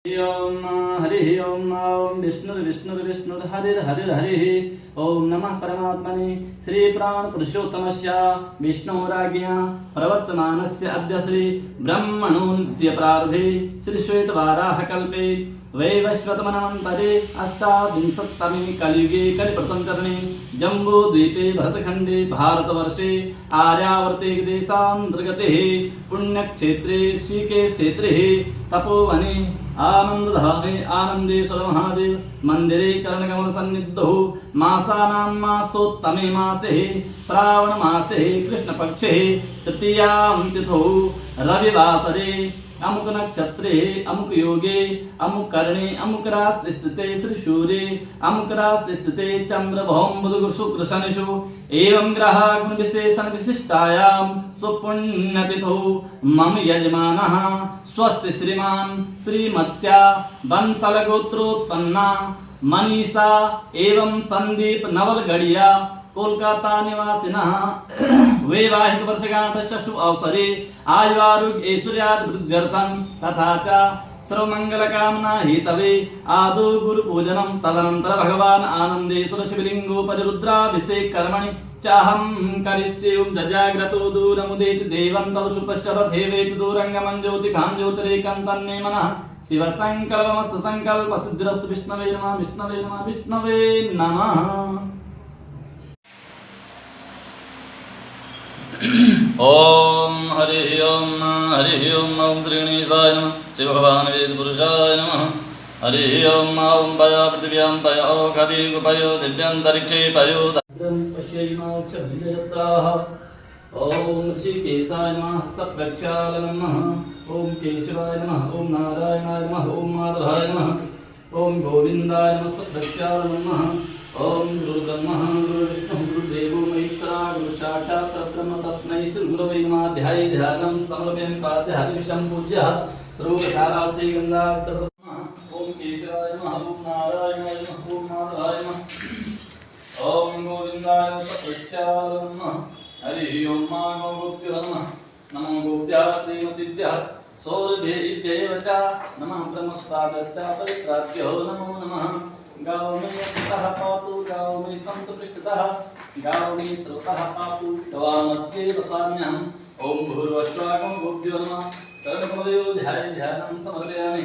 ओम हरि ओम विष्णुर्विष्णुर्विष्णुर् हरिर् हरिर् हरिः ओम नमः परमात्मने श्री प्राण पुरुषोत्तमस्य विष्णुराज्ञया प्रवर्तमानस्य अद्य श्री ब्रह्मणो नित्य प्रारब्धे श्री श्वेतवाराह कल्पे वैवस्वतमन्वन्तरे अष्टाविंशत्तमे कलियुगे कलिप्रथमचरणे जम्बूद्वीपे भरतखण्डे भारतवर्षे आर्यावर्ते देशान्तर्गते पुण्यक्षेत्रे ऋषिकेशक्षेत्रे तपोवने आनंदधामे आनंदेश्वर महादेव मंदिरे चरणकमल सन्निधौ मासानां मासोत्तमे मासे श्रावण मासे कृष्ण पक्षे तृतीयां तिथौ रविवासरे अमुक नक्षत्रे अमुक योगे अमुक कर्णे अमुक राशि स्थिते श्री सूर्ये अमुक राशि स्थिते चंद्र भौम बुध शुक्र शनिषु एवं ग्रह गुण विशेषण विशिष्टायां सुपुण्यतिथौ मम यजमानः स्वस्ति श्रीमान श्रीमत्या बंसल गोत्रोत्पन्ना मनीषा एवं संदीप नवलगढ़िया कोलकाता निवासिनः वैवाहिक वर्षगांठस्य शुभ अवसरे आयुरारोग्य ऐश्वर्यादि वृद्ध्यर्थं तथा च सर्वमंगलकामना हेतवे आदौ गुरुपूजनं तदनंतर भगवान् आनंदेश्वर शिवलिंगोपरि रुद्राभिषेक कर्मणि चाहं करिष्ये ओम जजाग्रतो दूरमुदेति देवं तदुपश्चरथेवेति दूरंगमं ज्योतिखां ज्योतिरेकं तन्मे मनः शिव संकल्पमस्तु संकल्प सिद्धिरस्तु विष्णवे नमः विष्णवे नमः विष्णवे नमः। ओम हरि ओम ओम श्री गणेशाय नमः शिव भगवान वेद पुरुषाय नमः हरि ओम पयो पृथिव्यां पयो खदि गुपयो दिव्यंतरिक्षे पयो भद्रं पश्येमाक्षभिजयत्राः ओम ऋषिकेशाय नमः हस्तप्रक्षालनं नमः ओम केशवाय नमः ओम नारायणाय नमः ओम माधवाय नमः ओम गोविंदाय नमस्तप्रक्षालनं नमः ओम गुरुब्रह्मा गुरुविष्णु गुरुदेवो महेश्वरा गुरुसाक्षात् परब्रह्म तस्मै श्री गुरवे नमः ध्याये ध्यानं समर्पयामि पाद्य हरिविषं पूज्य सर्वकारार्थे गंगाचर ओम केशवाय नमः ओम नारायणाय नमः ओम माधवाय नमः ओम गोविंदाय नमः हरि ओम नमो गोप्यो नमः नमो गोप्याः श्रीमतीभ्यः सौरभ्येभ्यः च नमः ब्रह्मस्ताभ्यश्च पवित्राभ्यो नमो नमः गाओ में यस्तः पातु गाओ में संतपृष्टतः गाओ में श्रुतः पातु तवामध्ये वसाम्यहम् ओम भूर्भुवस्सुः गोभ्यो नमः तन्मयो ध्यानं समर्पयामि।